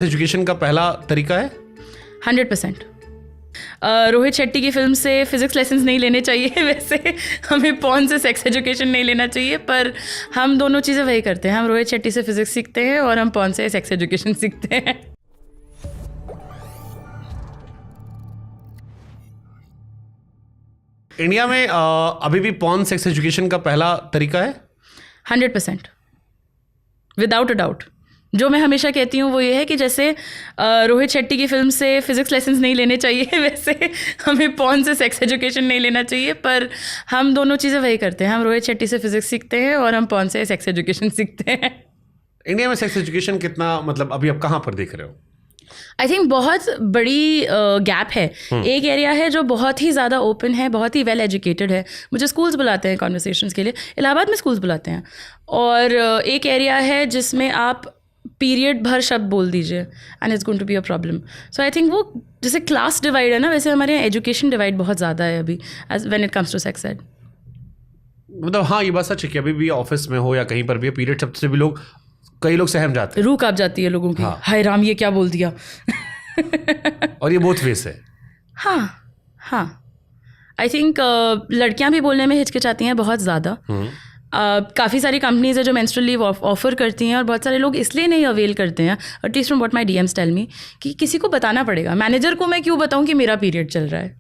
Education का पहला तरीका है 100%। रोहित शेट्टी की फिल्म से फिजिक्स लेसन्स नहीं लेने चाहिए, वैसे हमें पॉर्न से सेक्स एजुकेशन नहीं लेना चाहिए, पर हम दोनों चीज़ें वही करते हैं। हम रोहित शेट्टी से फिजिक्स सीखते हैं और हम पॉर्न से सेक्स एजुकेशन सीखते हैं। इंडिया में अभी भी पॉर्न सेक्स एजुकेशन का पहला तरीका है 100%, विदाउट अ डाउट। जो मैं हमेशा कहती हूँ वो ये है कि जैसे रोहित शेट्टी की फिल्म से फिजिक्स लेसन्स नहीं लेने चाहिए, वैसे हमें पॉर्न से सेक्स एजुकेशन नहीं लेना चाहिए, पर हम दोनों चीज़ें वही करते हैं। हम रोहित शेट्टी से फिजिक्स सीखते हैं और हम पॉर्न से सेक्स एजुकेशन सीखते हैं। इंडिया में सेक्स एजुकेशन कितना, मतलब अभी आप कहाँ पर देख रहे हो? आई थिंक बहुत बड़ी गैप है। एक एरिया है जो बहुत ही ज़्यादा ओपन है, बहुत ही वेल एजुकेटेड है, मुझे स्कूल्स बुलाते हैं कॉन्वर्सेशंस के लिए, इलाहाबाद में स्कूल्स बुलाते हैं। और एक एरिया है जिसमें आप पीरियड भर शब्द बोल दीजिए and it's going to be a problem. So I think वो जैसे क्लास डिवाइड है ना, वैसे हमारे यहाँ एजुकेशन डिवाइड बहुत ज़्यादा है अभी as when it comes to sex ed. मतलब हाँ, ये बात सच है कि अभी भी ऑफिस में हो या कहीं पर भी पीरियड शब्द से भी कई लोग सहम जाते हैं, रूह कांप जाती है लोगों की। हाँ। हाय राम, ये क्या बोल दिया। और ये बोथ वेज है। हाँ आई थिंक लड़कियां भी बोलने में हिचकिचाती हैं बहुत ज़्यादा। काफ़ी सारी कंपनीज है जो मेंस्ट्रुअल लीव ऑफर करती हैं, और बहुत सारे लोग इसलिए नहीं अवेल करते हैं, at least from what my DMs tell me, कि किसी को बताना पड़ेगा। मैनेजर को मैं क्यों बताऊं कि मेरा पीरियड चल रहा है,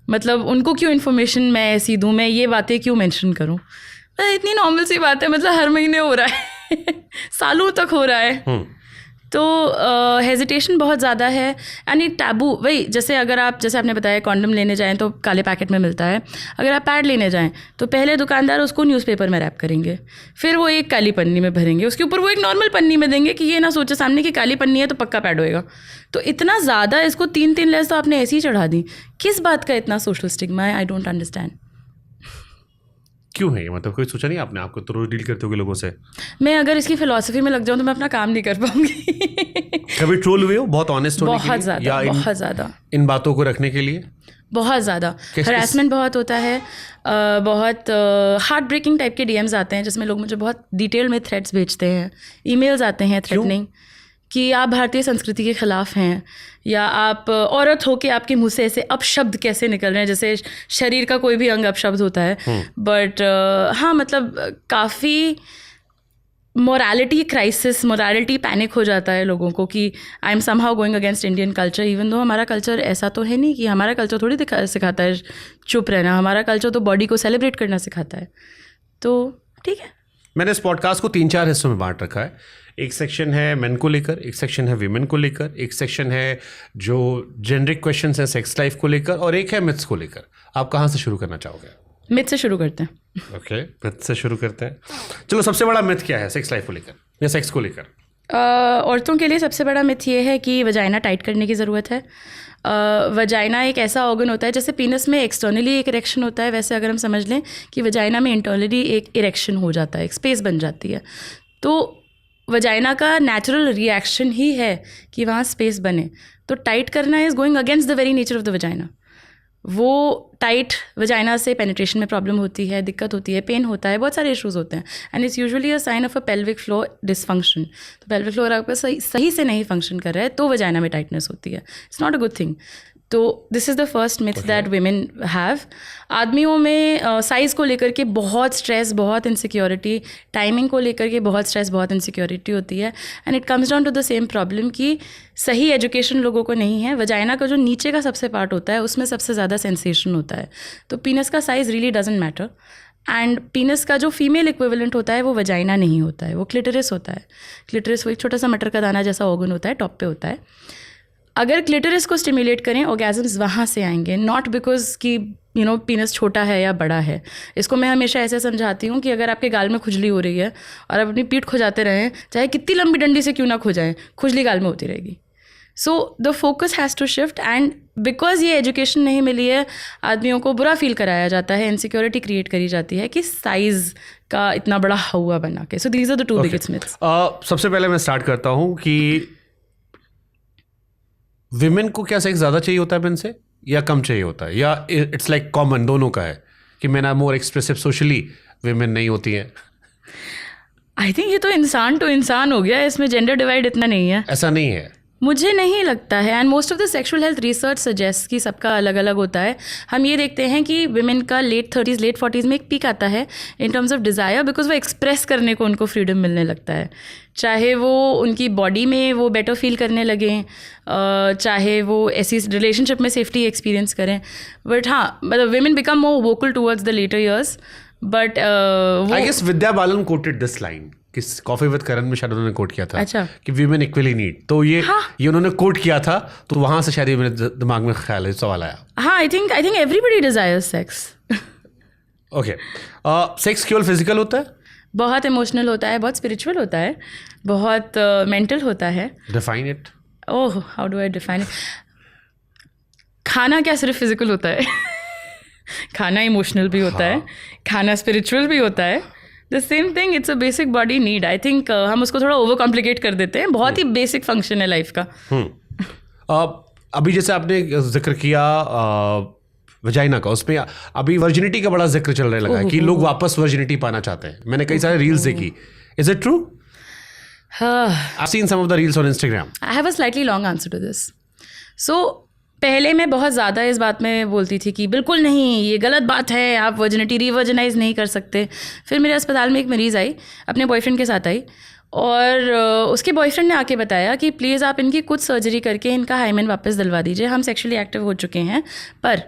मतलब उनको क्यों इन्फॉर्मेशन मैं ऐसी दूँ, मैं ये बातें क्यों मेंशन करूँ। इतनी नॉर्मल सी बात है, मतलब हर महीने हो रहा है सालों तक हो रहा है। तो हेजिटेशन बहुत ज़्यादा है एंड ये टैबू। वही जैसे अगर आप, जैसे आपने बताया, कॉन्डम लेने जाएं तो काले पैकेट में मिलता है, अगर आप पैड लेने जाएं तो पहले दुकानदार उसको न्यूज़पेपर में रैप करेंगे, फिर वो एक काली पन्नी में भरेंगे, उसके ऊपर वो एक नॉर्मल पन्नी में देंगे कि ये ना सोचे सामने कि काली पन्नी है तो पक्का पैड होएगा। तो इतना ज़्यादा इसको 3 लेयर्स तो आपने ऐसे ही चढ़ा दी। किस बात का इतना सोशल स्टिग्मा है? I don't understand. क्यों है ये? मतलब कोई सोचा नहीं आपने? आपको तो रोज डील करते होगे लोगों से। मैं अगर इसकी फिलॉसफी में लग जाऊँ तो मैं अपना काम नहीं कर पाऊंगी। कभी ट्रोल हुए हो बहुत ऑनेस्ट होने के लिए? बहुत ज़्यादा, बहुत ज़्यादा। इन बातों को रखने के लिए बहुत ज़्यादा हरासमेंट बहुत होता है। बहुत हार्ट ब्रेकिंग टाइप के डीएम्स आते हैं जिसमें लोग मुझे बहुत डिटेल में थ्रेट्स भेजते हैं, ईमेल्स आते हैं थ्रेटनिंग कि आप भारतीय संस्कृति के ख़िलाफ़ हैं, या आप औरत हो के आपके मुंह से ऐसे अपशब्द कैसे निकल रहे हैं, जैसे शरीर का कोई भी अंग अपशब्द होता है। बट हाँ, मतलब काफ़ी मोरालिटी क्राइसिस, मोरालिटी पैनिक हो जाता है लोगों को कि I am somehow going against Indian culture, even though हमारा कल्चर ऐसा तो है नहीं। कि हमारा कल्चर थोड़ी सिखाता है चुप रहना, हमारा कल्चर तो बॉडी को सेलिब्रेट करना सिखाता है। तो ठीक है, मैंने इस पॉडकास्ट को 3-4 हिस्सों में बांट रखा है। एक सेक्शन है मेन को लेकर, एक सेक्शन है वीमेन को लेकर, एक सेक्शन है जो जेनरिक क्वेश्चंस हैं सेक्स लाइफ को लेकर, और एक है मिथ्स को लेकर। आप कहाँ से शुरू करना चाहोगे? मिथ से शुरू करते हैं। ओके, मिथ से शुरू करते हैं। चलो, सबसे बड़ा मिथ क्या है सेक्स लाइफ को लेकर या सेक्स को लेकर? औरतों के लिए सबसे बड़ा मिथ ये है कि वजाइना टाइट करने की ज़रूरत है। वजाइना एक ऐसा ऑर्गन होता है, जैसे पीनस में एक्सटर्नली एक इरेक्शन होता है, वैसे अगर हम समझ लें कि वजाइना में इंटरनली एक इरेक्शन हो जाता है, एक स्पेस बन जाती है। तो वजाइना का नेचुरल रिएक्शन ही है कि वहाँ स्पेस बने, तो टाइट करना is going against the very nature of the vagina. वो टाइट वजाइना से पेनिट्रेशन में प्रॉब्लम होती है, दिक्कत होती है, पेन होता है, बहुत सारे इश्यूज़ होते हैं, and it's usually a sign of a pelvic floor dysfunction. तो पेल्विक फ्लोर आपका सही से नहीं फंक्शन कर रहा है तो वजाइना में टाइटनेस होती है। It's not a good thing. तो this is the first myth that women have. आदमियों में साइज़ को लेकर के बहुत स्ट्रेस, बहुत इनसिक्योरिटी, टाइमिंग को लेकर के बहुत स्ट्रेस, बहुत इनसिक्योरिटी होती है, and it comes down to the same problem कि सही एजुकेशन लोगों को नहीं है। वजाइना का जो नीचे का सबसे पार्ट होता है उसमें सबसे ज़्यादा सेंसेशन होता है, तो पीनस का size really doesn't matter. And पीनस का जो फीमेल इक्विवेलेंट होता है वो वजाइना नहीं होता है, वो क्लिटरिस होता है। क्लिटरिस वो एक छोटा सा मटर का दाना जैसा ऑर्गन होता है, टॉप पे होता है। अगर क्लिटरिस को स्टिमुलेट करें, ऑर्गेजम्स वहाँ से आएंगे, नॉट बिकॉज कि पीनस छोटा है या बड़ा है। इसको मैं हमेशा ऐसे समझाती हूँ कि अगर आपके गाल में खुजली हो रही है और आप अपनी पीठ खुजाते रहें, चाहे कितनी लंबी डंडी से क्यों ना खुजाएं, खुजली गाल में होती रहेगी। So the focus has to shift, and because ये एजुकेशन नहीं मिली है, आदमियों को बुरा फील कराया जाता है, इनसिक्योरिटी क्रिएट करी जाती है कि साइज़ का इतना बड़ा हवा बना के। So these are the 2 biggest myths. सबसे पहले मैं स्टार्ट करता हूँ कि विमेन को क्या सेक्स ज़्यादा चाहिए होता है मेन से, या कम चाहिए होता है, या इट्स लाइक कॉमन दोनों का है कि men are more expressive socially, women नहीं होती हैं? आई थिंक ये तो इंसान टू इंसान हो गया, इसमें जेंडर डिवाइड इतना नहीं है। ऐसा नहीं है? मुझे नहीं लगता है, and most of the sexual health research suggest कि सबका अलग अलग होता है. हम ये देखते हैं कि विमेन का लेट 30s लेट 40s में एक पीक आता है in terms of desire, because वो एक्सप्रेस करने को उनको फ्रीडम मिलने लगता है, चाहे वो उनकी बॉडी में वो बेटर फील करने लगें, चाहे वो ऐसी रिलेशनशिप में सेफ्टी एक्सपीरियंस करें. बट हाँ, मतलब women become more vocal towards the latter years. But I guess Vidya Balan quoted this line, किस कॉफी विद करण में शायद उन्होंने कोट किया था. अच्छा. कि वीमेन इक्वली नीड, तो ये उन्होंने कोट किया था, तो वहां से शायद मेरे दिमाग में ख्याल है, सवाल आया. हाँ, I think everybody desires sex. Okay. Sex केवल फिजिकल होता है? बहुत इमोशनल होता है, बहुत स्पिरिचुअल होता है, बहुत मेंटल होता है. Define it. Oh, how do I define it? खाना क्या सिर्फ फिजिकल होता है? खाना इमोशनल भी होता है, खाना स्पिरिचुअल भी होता है. The same thing, it's a basic body need. I think हम उसको थोड़ा ओवर कॉम्प्लिकेट कर देते हैं. बहुत ही बेसिक फंक्शन है लाइफ का. अभी जैसे आपने जिक्र किया वजाइना का, उसमें अभी वर्जिनिटी का बड़ा जिक्र चलने लगा है कि लोग वापस वर्जिनिटी पाना चाहते हैं. मैंने कई सारे रील्स देखी. Is it true? I've seen some of the reels on Instagram. I have a slightly long answer to this. So पहले मैं बहुत ज़्यादा इस बात में बोलती थी कि बिल्कुल नहीं, ये गलत बात है, आप वर्जिनिटी रिवर्जनाइज नहीं कर सकते. फिर मेरे अस्पताल में एक मरीज़ आई, अपने बॉयफ्रेंड के साथ आई, और उसके बॉयफ्रेंड ने आके बताया कि प्लीज़ आप इनकी कुछ सर्जरी करके इनका हाइमेन वापस दिलवा दीजिए. हम सेक्शुअली एक्टिव हो चुके हैं, पर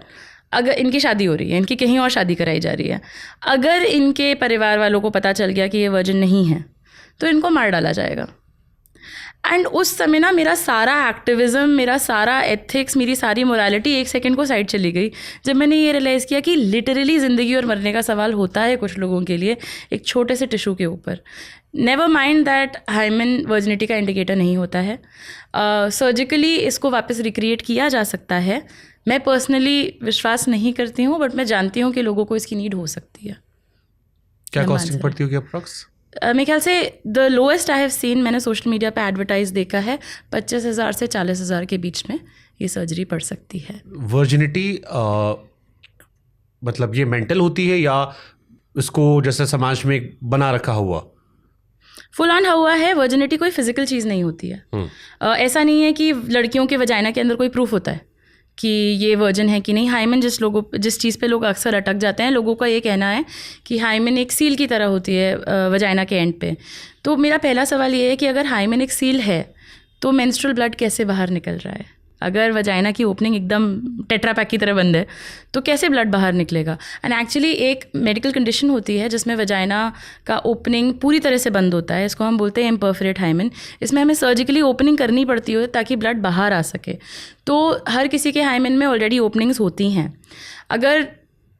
अगर इनकी शादी हो रही है, इनकी कहीं और शादी कराई जा रही है, अगर इनके परिवार वालों को पता चल गया कि ये वर्जिन नहीं है तो इनको मार डाला जाएगा. एंड उस समय ना मेरा सारा एक्टिविज़म, मेरा सारा एथिक्स, मेरी सारी मोरालिटी एक सेकंड को साइड चली गई जब मैंने ये रियलाइज़ किया कि लिटरली ज़िंदगी और मरने का सवाल होता है कुछ लोगों के लिए एक छोटे से टिश्यू के ऊपर. Never mind that hymen virginity का इंडिकेटर नहीं होता है. सर्जिकली इसको वापस रिक्रिएट किया जा सकता है. मैं पर्सनली विश्वास नहीं करती हूँ, बट मैं जानती हूँ कि लोगों को इसकी नीड हो सकती है. क्या कॉस्टिंग पड़ती होगी अप्रॉक्स? मेरे ख्याल से the lowest I have seen, मैंने सोशल मीडिया पे एडवर्टाइज देखा है, 25,000 से 40,000 के बीच में ये सर्जरी पड़ सकती है. वर्जिनिटी मतलब ये मेंटल होती है या इसको जैसे समाज में बना रखा हुआ? फुल ऑन हुआ है. वर्जिनिटी कोई फिजिकल चीज़ नहीं होती है. ऐसा नहीं है कि लड़कियों के वजाइना के अंदर कोई प्रूफ होता है कि ये वर्जिन है कि नहीं. हाइमेन जिस चीज़ पे लोग अक्सर अटक जाते हैं, लोगों का ये कहना है कि हाइमेन एक सील की तरह होती है वजाइना के एंड पे. तो मेरा पहला सवाल ये है कि अगर हाइमेन एक सील है तो मेंस्ट्रुअल ब्लड कैसे बाहर निकल रहा है? अगर वजाइना की ओपनिंग एकदम टेट्रापैक की तरह बंद है तो कैसे ब्लड बाहर निकलेगा? एंड एक्चुअली एक मेडिकल कंडीशन होती है जिसमें वजाइना का ओपनिंग पूरी तरह से बंद होता है. इसको हम बोलते हैं इम्परफोरेट हाइमेन. इसमें हमें सर्जिकली ओपनिंग करनी पड़ती है ताकि ब्लड बाहर आ सके. तो हर किसी के हाइमेन में ऑलरेडी ओपनिंग्स होती हैं. अगर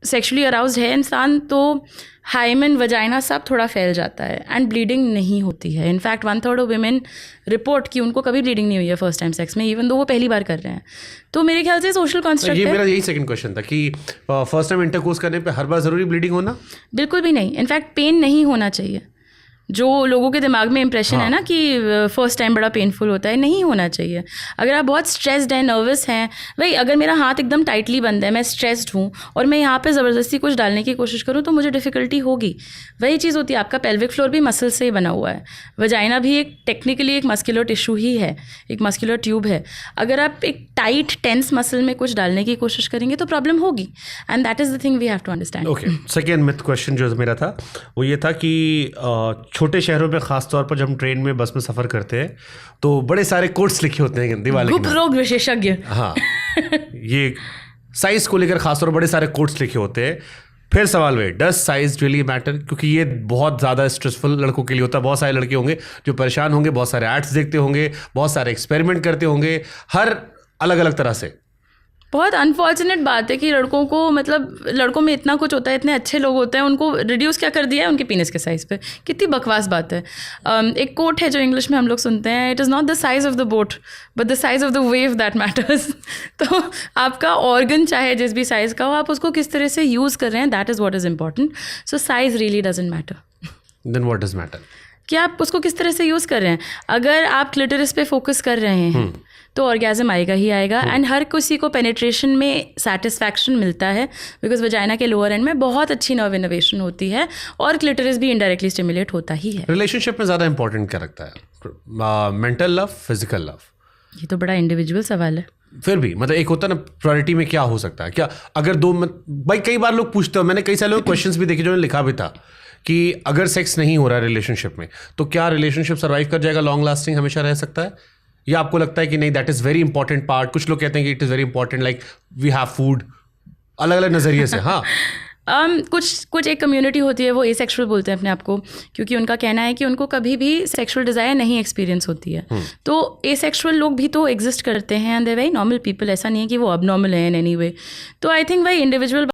सेक्सुअली अराउज्ड है इंसान तो हाइमेन वजाइना सब थोड़ा फैल जाता है एंड ब्लीडिंग नहीं होती है. इनफैक्ट 1/3 ऑफ वीमेन रिपोर्ट कि उनको कभी ब्लीडिंग नहीं हुई है फर्स्ट टाइम सेक्स में, इवन दो वो पहली बार कर रहे हैं. तो मेरे ख्याल से सोशल कॉन्स्ट्रक्ट है. ये मेरा यही सेकंड क्वेश्चन था कि फर्स्ट टाइम इंटरकोर्स करने पे हर बार ज़रूरी ब्लीडिंग होना? बिल्कुल भी नहीं. इनफैक्ट पेन नहीं होना चाहिए. जो लोगों के दिमाग में इंप्रेशन है ना कि फर्स्ट टाइम बड़ा पेनफुल होता है, नहीं होना चाहिए. अगर आप बहुत स्ट्रेस्ड हैं, नर्वस हैं, भाई अगर मेरा हाथ एकदम टाइटली बंद है, मैं स्ट्रेस्ड हूँ और मैं यहाँ पे ज़बरदस्ती कुछ डालने की कोशिश करूँ तो मुझे डिफ़िकल्टी होगी. वही चीज़ होती है. आपका पेल्विक फ्लोर भी मसल से ही बना हुआ है. वजाइना भी एक टेक्निकली एक मस्कुलर टिश्यू ही है, एक मस्कुलर ट्यूब है. अगर आप एक टाइट टेंस मसल में कुछ डालने की कोशिश करेंगे तो प्रॉब्लम होगी. And that is the thing we have to understand. Okay, second myth question जो मेरा था वो ये था कि छोटे शहरों में खास तौर पर जब हम ट्रेन में बस में सफ़र करते हैं तो बड़े सारे कोट्स लिखे होते हैं दिवाली गुप्त रोग विशेषज्ञ. हाँ, ये साइज को लेकर खास तौर पर बड़े सारे कोट्स लिखे होते हैं. फिर सवाल हुए, डज साइज रियली मैटर? क्योंकि ये बहुत ज़्यादा स्ट्रेसफुल लड़कों के लिए होता है. बहुत सारे लड़के होंगे जो परेशान होंगे, बहुत सारे एड्स देखते होंगे, बहुत सारे एक्सपेरिमेंट करते होंगे, हर अलग अलग तरह से. बहुत अनफॉर्चुनेट बात है कि लड़कों को, मतलब लड़कों में इतना कुछ होता है, इतने अच्छे लोग होते हैं, उनको रिड्यूस क्या कर दिया है उनके पीनस के साइज़ पे. कितनी बकवास बात है. एक कोट है जो इंग्लिश में हम लोग सुनते हैं, it is not the size of the boat but the size of the wave that matters. तो आपका ऑर्गन चाहे जिस भी साइज़ का हो, आप उसको किस तरह से यूज़ कर रहे हैं, that is what is important. So size really doesn't matter. Then what does matter? कि आप उसको किस तरह से यूज़ कर रहे हैं. अगर आप क्लिटोरिस पे फोकस कर रहे हैं तो ऑर्गेज़म आएगा ही आएगा. एंड हर किसी को पेनिट्रेशन में सेटिस्फैक्शन मिलता है बिकॉज वजाइना के लोअर एंड में बहुत अच्छी नर्व इनोवेशन होती है और क्लिटोरिस भी इनडायरेक्टली स्टिमुलेट होता ही है. रिलेशनशिप में ज़्यादा इंपॉर्टेंट क्या रखता है? Mental love, physical love? ये तो बड़ा इंडिविजुअल सवाल है। फिर भी मतलब एक होता है ना प्रायोरिटी में क्या हो सकता है, क्या अगर दो भाई कई बार लोग पूछते हो, मैंने कई सारे लोग क्वेश्चंस भी देखे जो मैंने लिखा भी था कि अगर सेक्स नहीं हो रहा है रिलेशनशिप में तो क्या रिलेशनशिप सर्वाइव कर जाएगा, लॉन्ग लास्टिंग हमेशा रह सकता है, या आपको लगता है कि नहीं that is very important part. कुछ लोग कहते हैं कि it is very important like we have food, अलग अलग नज़रिए से। हाँ कुछ एक कम्युनिटी होती है वो एसेक्सुअल बोलते हैं अपने आप को, क्योंकि उनका कहना है कि उनको कभी भी सेक्सुअल डिज़ायर नहीं एक्सपीरियंस होती है। तो एसेक्सुअल लोग भी तो एग्जिस्ट करते हैं and they very normal people, ऐसा नहीं है कि वो अब नॉर्मल है इन एनी वे। तो आई थिंक वही इंडिविजुअल